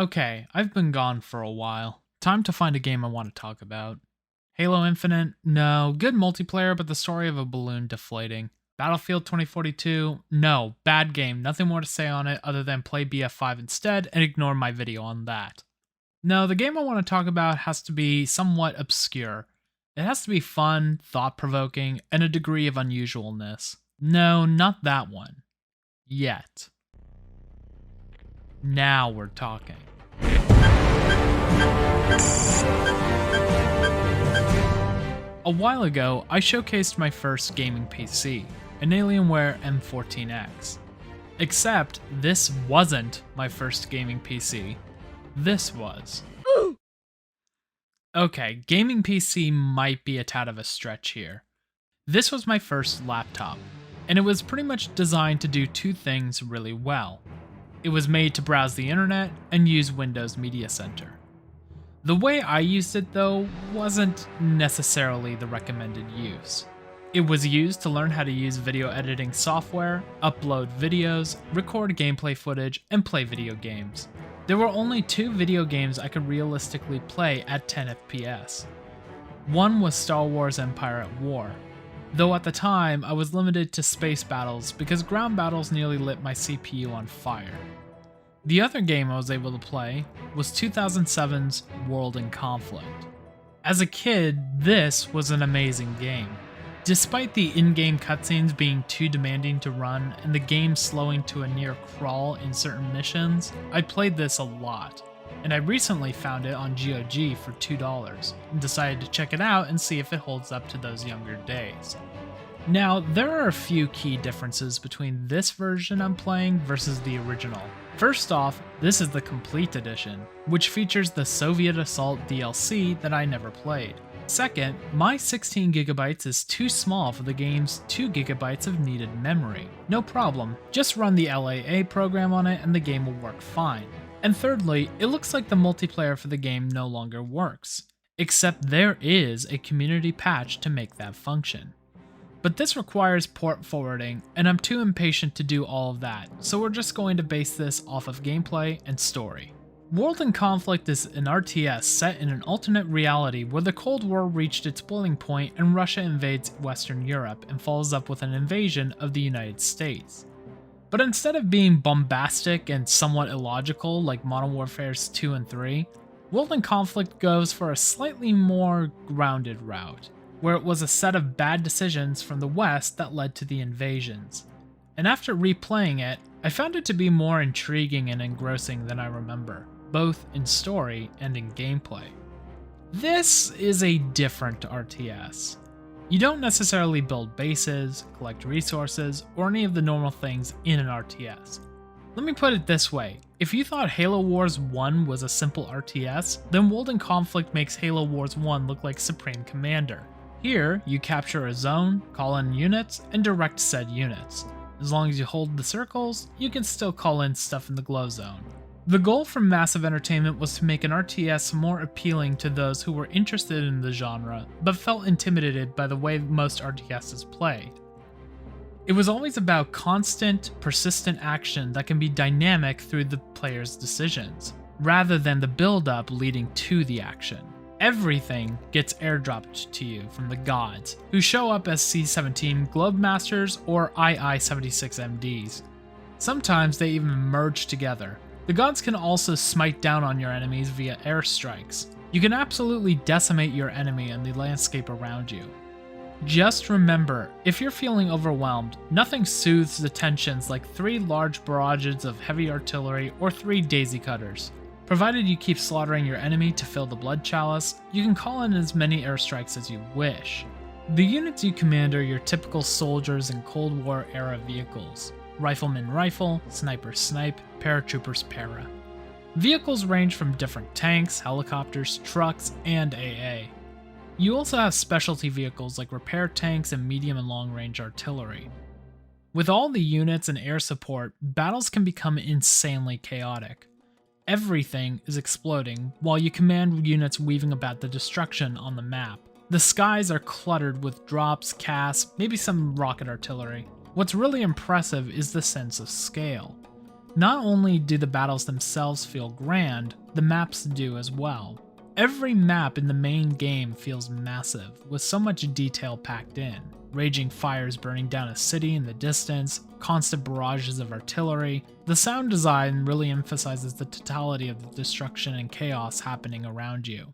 Okay, I've been gone for a while. Time to find a game I want to talk about. Halo Infinite? No. Good multiplayer, but the story of a balloon deflating. Battlefield 2042? No. Bad game. Nothing more to say on it other than play BF5 instead and ignore my video on that. No, the game I want to talk about has to be somewhat obscure. It has to be fun, thought-provoking, and a degree of unusualness. No, not that one. Yet. Now we're talking. A while ago, I showcased my first gaming PC, an Alienware M14X. Except, this wasn't my first gaming PC. This was. Okay, gaming PC might be a tad of a stretch here. This was my first laptop, and it was pretty much designed to do two things really well. It was made to browse the internet and use Windows Media Center. The way I used it, though, wasn't necessarily the recommended use. It was used to learn how to use video editing software, upload videos, record gameplay footage, and play video games. There were only two video games I could realistically play at 10 FPS. One was Star Wars Empire at War, though at the time I was limited to space battles because ground battles nearly lit my CPU on fire. The other game I was able to play was 2007's World in Conflict. As a kid, this was an amazing game. Despite the in-game cutscenes being too demanding to run and the game slowing to a near crawl in certain missions, I played this a lot, and I recently found it on GOG for $2 and decided to check it out and see if it holds up to those younger days. Now, there are a few key differences between this version I'm playing versus the original. First off, this is the Complete Edition, which features the Soviet Assault DLC that I never played. Second, my 16GB is too small for the game's 2GB of needed memory. No problem, just run the LAA program on it and the game will work fine. And thirdly, it looks like the multiplayer for the game no longer works, except there is a community patch to make that function. But this requires port forwarding, and I'm too impatient to do all of that, so we're just going to base this off of gameplay and story. World in Conflict is an RTS set in an alternate reality where the Cold War reached its boiling point and Russia invades Western Europe and follows up with an invasion of the United States. But instead of being bombastic and somewhat illogical like Modern Warfare 2 and 3, World in Conflict goes for a slightly more grounded route, where it was a set of bad decisions from the West that led to the invasions. And after replaying it, I found it to be more intriguing and engrossing than I remember, both in story and in gameplay. This is a different RTS. You don't necessarily build bases, collect resources, or any of the normal things in an RTS. Let me put it this way, if you thought Halo Wars 1 was a simple RTS, then World in Conflict makes Halo Wars 1 look like Supreme Commander. Here, you capture a zone, call in units, and direct said units. As long as you hold the circles, you can still call in stuff in the glow zone. The goal from Massive Entertainment was to make an RTS more appealing to those who were interested in the genre, but felt intimidated by the way most RTSs play. It was always about constant, persistent action that can be dynamic through the player's decisions, rather than the build-up leading to the action. Everything gets airdropped to you from the gods, who show up as C-17 Globemasters or II-76MDs. Sometimes they even merge together. The gods can also smite down on your enemies via airstrikes. You can absolutely decimate your enemy and the landscape around you. Just remember, if you're feeling overwhelmed, nothing soothes the tensions like 3 large barrages of heavy artillery or 3 daisy cutters. Provided you keep slaughtering your enemy to fill the blood chalice, you can call in as many airstrikes as you wish. The units you command are your typical soldiers and Cold War era vehicles. Rifleman rifle, sniper snipe, paratroopers para. Vehicles range from different tanks, helicopters, trucks, and AA. You also have specialty vehicles like repair tanks and medium and long range artillery. With all the units and air support, battles can become insanely chaotic. Everything is exploding, while you command units weaving about the destruction on the map. The skies are cluttered with drops, casts, maybe some rocket artillery. What's really impressive is the sense of scale. Not only do the battles themselves feel grand, the maps do as well. Every map in the main game feels massive, with so much detail packed in. Raging fires burning down a city in the distance, constant barrages of artillery. The sound design really emphasizes the totality of the destruction and chaos happening around you.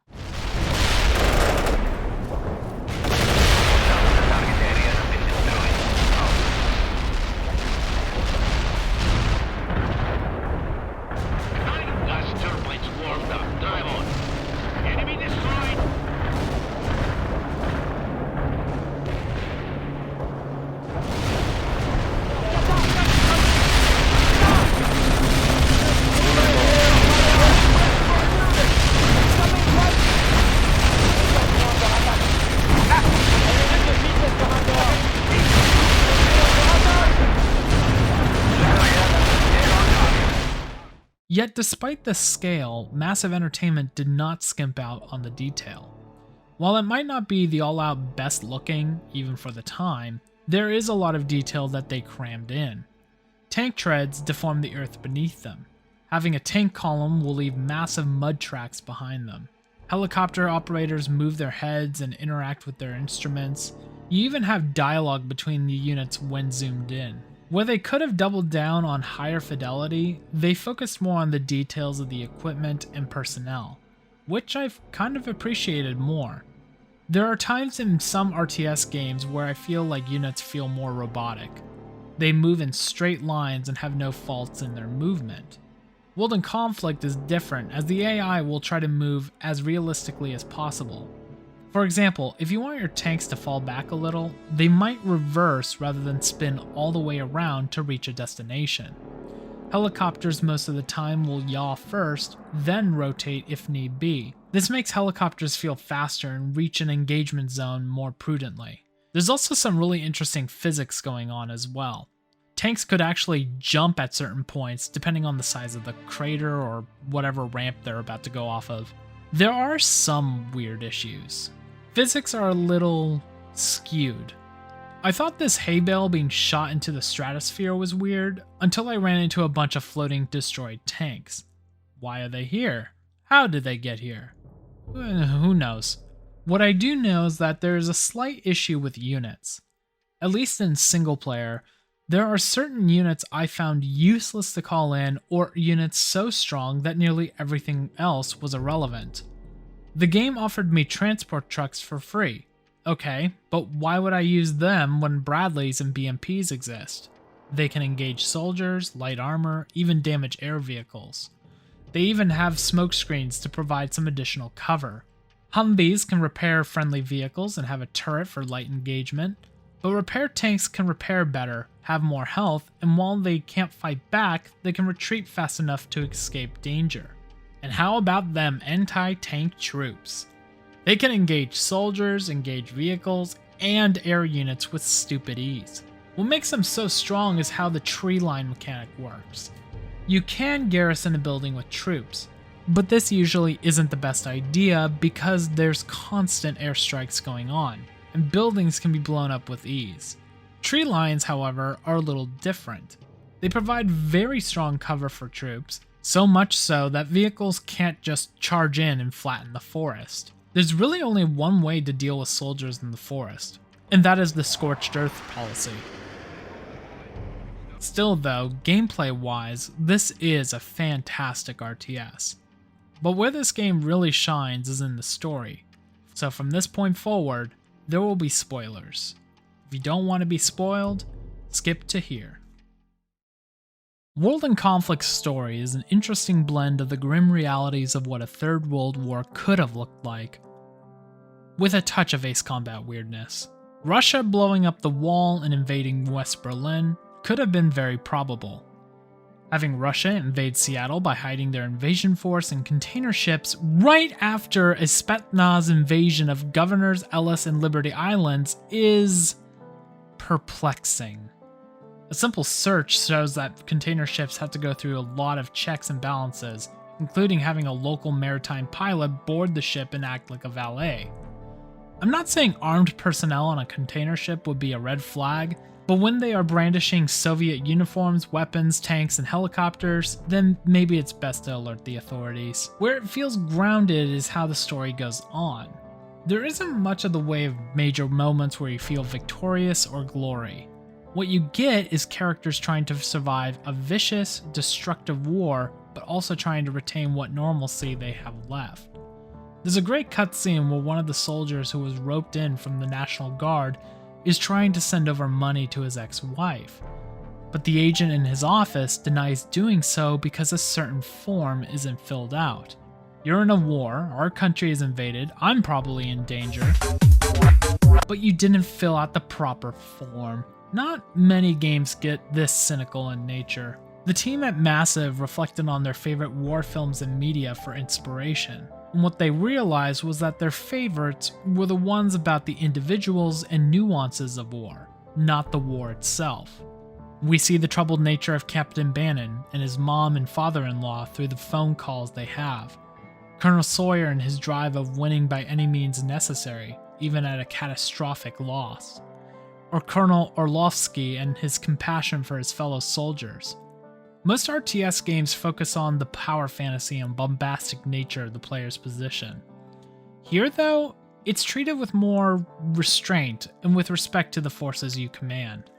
Yet despite the scale, Massive Entertainment did not skimp out on the detail. While it might not be the all-out best looking, even for the time, there is a lot of detail that they crammed in. Tank treads deform the earth beneath them. Having a tank column will leave massive mud tracks behind them. Helicopter operators move their heads and interact with their instruments. You even have dialogue between the units when zoomed in. Where they could have doubled down on higher fidelity, they focused more on the details of the equipment and personnel, which I've kind of appreciated more. There are times in some RTS games where I feel like units feel more robotic. They move in straight lines and have no faults in their movement. World in Conflict is different, as the AI will try to move as realistically as possible. For example, if you want your tanks to fall back a little, they might reverse rather than spin all the way around to reach a destination. Helicopters most of the time will yaw first, then rotate if need be. This makes helicopters feel faster and reach an engagement zone more prudently. There's also some really interesting physics going on as well. Tanks could actually jump at certain points depending on the size of the crater or whatever ramp they're about to go off of. There are some weird issues. Physics are a little skewed. I thought this hay bale being shot into the stratosphere was weird until I ran into a bunch of floating destroyed tanks. Why are they here? How did they get here? Who knows? What I do know is that there is a slight issue with units. At least in single player, there are certain units I found useless to call in, or units so strong that nearly everything else was irrelevant. The game offered me transport trucks for free. Okay, but why would I use them when Bradleys and BMPs exist? They can engage soldiers, light armor, even damage air vehicles. They even have smoke screens to provide some additional cover. Humvees can repair friendly vehicles and have a turret for light engagement, but repair tanks can repair better, have more health, and while they can't fight back, they can retreat fast enough to escape danger. And how about them anti-tank troops? They can engage soldiers, engage vehicles, and air units with stupid ease. What makes them so strong is how the tree line mechanic works. You can garrison a building with troops, but this usually isn't the best idea because there's constant airstrikes going on, and buildings can be blown up with ease. Tree lines, however, are a little different. They provide very strong cover for troops, so much so that vehicles can't just charge in and flatten the forest. There's really only one way to deal with soldiers in the forest, and that is the Scorched Earth policy. Still though, gameplay-wise, this is a fantastic RTS. But where this game really shines is in the story, so from this point forward, there will be spoilers. If you don't want to be spoiled, skip to here. World in Conflict's story is an interesting blend of the grim realities of what a Third World War could have looked like, with a touch of Ace Combat weirdness. Russia blowing up the wall and invading West Berlin could have been very probable. Having Russia invade Seattle by hiding their invasion force in container ships right after a Spetsnaz invasion of Governors Ellis and Liberty Islands is perplexing. A simple search shows that container ships have to go through a lot of checks and balances, including having a local maritime pilot board the ship and act like a valet. I'm not saying armed personnel on a container ship would be a red flag, But when they are brandishing Soviet uniforms, weapons, tanks, and helicopters, then maybe it's best to alert the authorities. Where it feels grounded is how the story goes on. There isn't much of the way of major moments where you feel victorious or glory. What you get is characters trying to survive a vicious, destructive war, but also trying to retain what normalcy they have left. There's a great cutscene where one of the soldiers who was roped in from the National Guard is trying to send over money to his ex-wife, but the agent in his office denies doing so because a certain form isn't filled out. You're in a war, our country is invaded, I'm probably in danger, but you didn't fill out the proper form. Not many games get this cynical in nature. The team at Massive reflected on their favorite war films and media for inspiration, and what they realized was that their favorites were the ones about the individuals and nuances of war, not the war itself. We see the troubled nature of Captain Bannon and his mom and father-in-law through the phone calls they have, Colonel Sawyer and his drive of winning by any means necessary, even at a catastrophic loss, or Colonel Orlovsky and his compassion for his fellow soldiers. Most RTS games focus on the power fantasy and bombastic nature of the player's position. Here, though, it's treated with more restraint and with respect to the forces you command.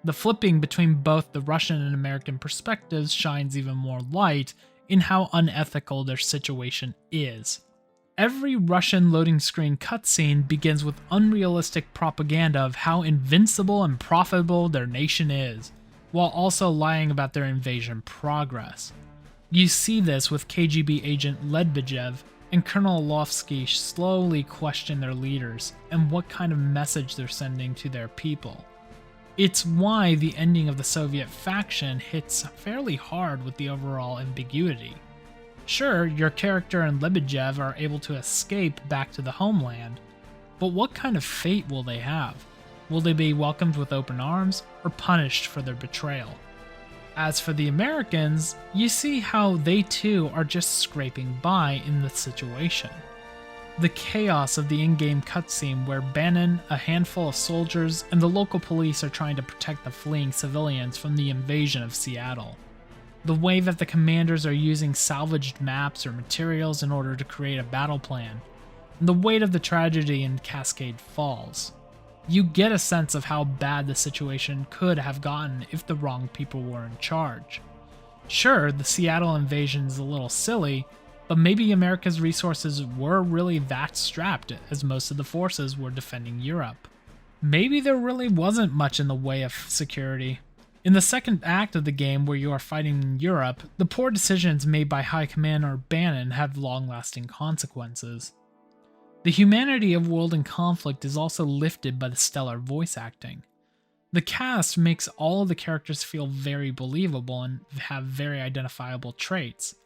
The flipping between both the Russian and American perspectives shines even more light in how unethical their situation is. Every Russian loading screen cutscene begins with unrealistic propaganda of how invincible and profitable their nation is, while also lying about their invasion progress. You see this with KGB agent Ledbejev and Colonel Orlovsky slowly question their leaders and what kind of message they're sending to their people. It's why the ending of the Soviet faction hits fairly hard with the overall ambiguity. Sure, your character and Lebedev are able to escape back to the homeland, but what kind of fate will they have? Will they be welcomed with open arms or punished for their betrayal? As for the Americans, you see how they too are just scraping by in the situation. The chaos of the in-game cutscene where Bannon, a handful of soldiers, and the local police are trying to protect the fleeing civilians from the invasion of Seattle. The way that the commanders are using salvaged maps or materials in order to create a battle plan. And the weight of the tragedy in Cascade Falls. You get a sense of how bad the situation could have gotten if the wrong people were in charge. Sure, the Seattle invasion is a little silly, but maybe America's resources were really that strapped as most of the forces were defending Europe. Maybe there really wasn't much in the way of security. In the second act of the game where you are fighting in Europe, the poor decisions made by High Commander Bannon have long-lasting consequences. The humanity of world in conflict is also lifted by the stellar voice acting. The cast makes all of the characters feel very believable and have very identifiable traits.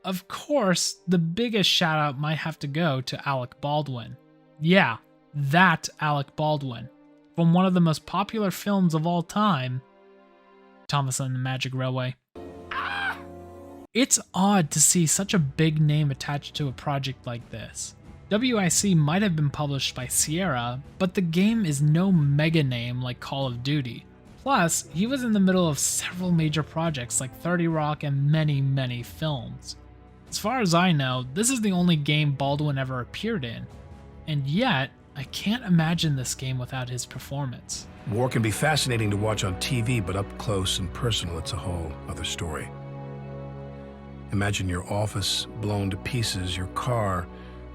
Of course, the biggest shout out might have to go to Alec Baldwin. Yeah, that Alec Baldwin. From one of the most popular films of all time, Thomas and the Magic Railway. It's odd to see such a big name attached to a project like this. WIC might have been published by Sierra, but the game is no mega name like Call of Duty. Plus, he was in the middle of several major projects like 30 Rock and many films. As far as I know, this is the only game Baldwin ever appeared in, and yet, I can't imagine this game without his performance. War can be fascinating to watch on TV, but up close and personal, it's a whole other story. Imagine your office blown to pieces, your car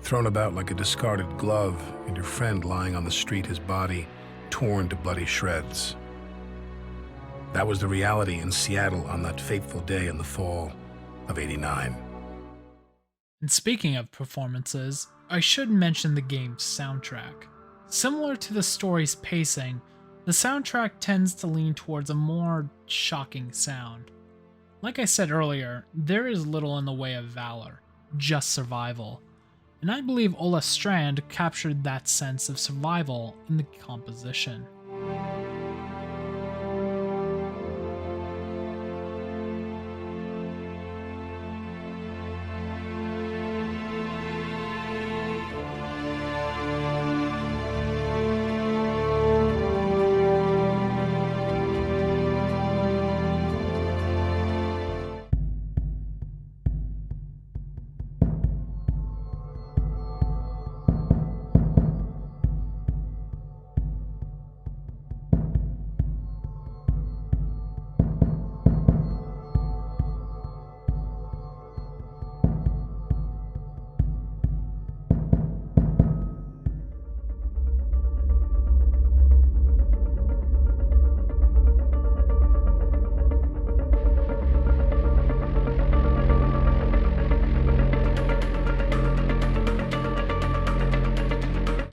thrown about like a discarded glove, and your friend lying on the street, his body torn to bloody shreds. That was the reality in Seattle on that fateful day in the fall of '89. And speaking of performances, I should mention the game's soundtrack. Similar to the story's pacing, the soundtrack tends to lean towards a more shocking sound. Like I said earlier, there is little in the way of valor, just survival. And I believe Ola Stradh captured that sense of survival in the composition.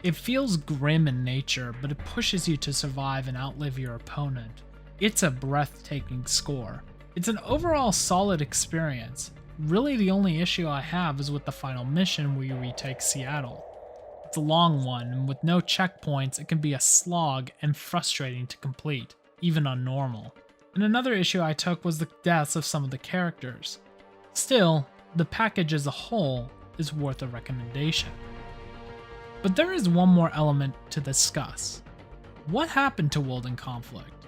It feels grim in nature, but it pushes you to survive and outlive your opponent. It's a breathtaking score. It's an overall solid experience. Really, the only issue I have is with the final mission where you retake Seattle. It's a long one, and with no checkpoints, it can be a slog and frustrating to complete, even on normal. And another issue I took was the deaths of some of the characters. Still, the package as a whole is worth a recommendation. But there is one more element to discuss. What happened to World in Conflict?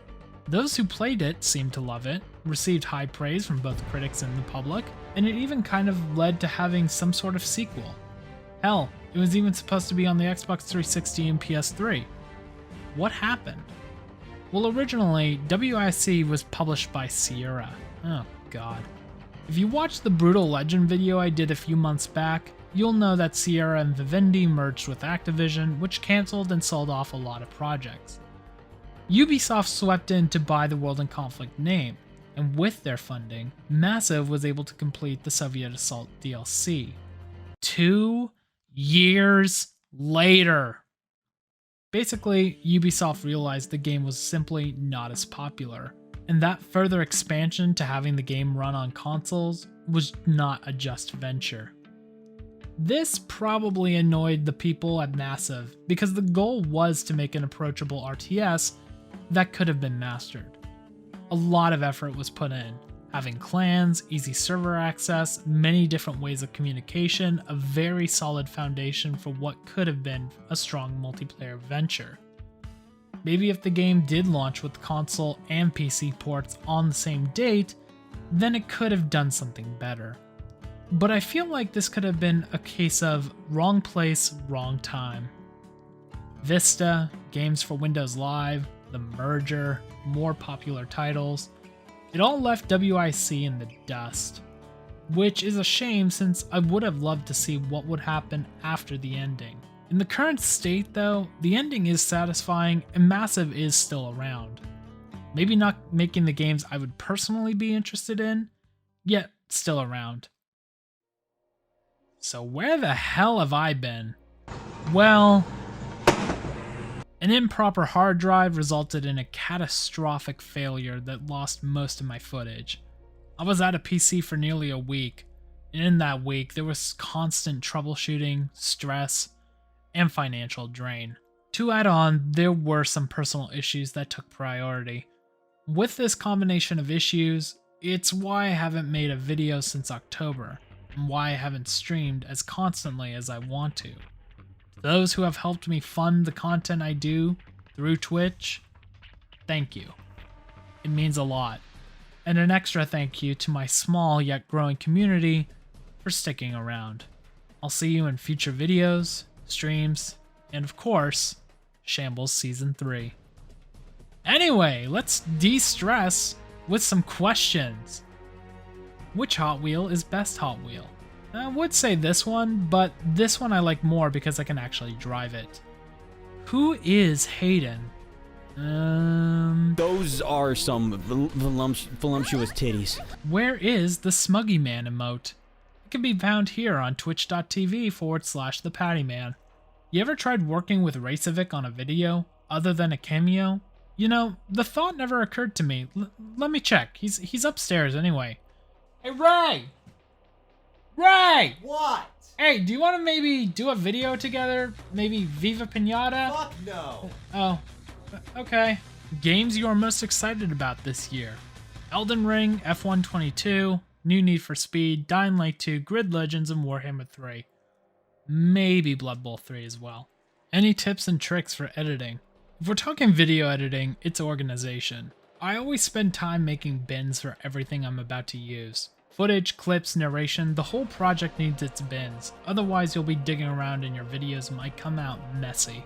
Those who played it seemed to love it, received high praise from both critics and the public, and it even kind of led to having some sort of sequel. Hell, it was even supposed to be on the Xbox 360 and PS3. What happened? Well, originally, WIC was published by Sierra. Oh god. If you watched the Brutal Legend video I did a few months back, you'll know that Sierra and Vivendi merged with Activision, which cancelled and sold off a lot of projects. Ubisoft swept in to buy the World in Conflict name, and with their funding, Massive was able to complete the Soviet Assault DLC. 2 years later! Basically, Ubisoft realized the game was simply not as popular, and that further expansion to having the game run on consoles was not a just venture. This probably annoyed the people at Massive, because the goal was to make an approachable RTS that could have been mastered. A lot of effort was put in, having clans, easy server access, many different ways of communication, a very solid foundation for what could have been a strong multiplayer venture. Maybe if the game did launch with console and PC ports on the same date, then it could have done something better. But I feel like this could have been a case of wrong place, wrong time. Vista, games for Windows Live, the merger, more popular titles, it all left WIC in the dust. Which is a shame since I would have loved to see what would happen after the ending. In the current state though, the ending is satisfying and Massive is still around. Maybe not making the games I would personally be interested in, yet still around. So where the hell have I been? Well, an improper hard drive resulted in a catastrophic failure that lost most of my footage. I was out of PC for nearly a week, and in that week there was constant troubleshooting, stress, and financial drain. To add on, there were some personal issues that took priority. With this combination of issues, it's why I haven't made a video since October, and why I haven't streamed as constantly as I want to. Those who have helped me fund the content I do through Twitch, thank you. It means a lot. And an extra thank you to my small yet growing community for sticking around. I'll see you in future videos, streams, and of course, Shambles Season 3. Anyway, let's de-stress with some questions. Which Hot Wheel is best Hot Wheel? I would say this one, but this one I like more because I can actually drive it. Who is Hayden? Those are some voluptuous titties. Where is the Smuggy Man emote? It can be found here on twitch.tv/thepattyman. You ever tried working with Racevic on a video, other than a cameo? You know, the thought never occurred to me. Let me check. He's upstairs anyway. Hey, Ray! Ray! What? Hey, do you want to maybe do a video together? Maybe Viva Pinata? Fuck no. Oh, okay. Games you are most excited about this year? Elden Ring, F1 22, New Need for Speed, Dying Light 2, Grid Legends, and Warhammer 3. Maybe Blood Bowl 3 as well. Any tips and tricks for editing? If we're talking video editing, it's organization. I always spend time making bins for everything I'm about to use. Footage, clips, narration, the whole project needs its bins. Otherwise you'll be digging around and your videos might come out messy.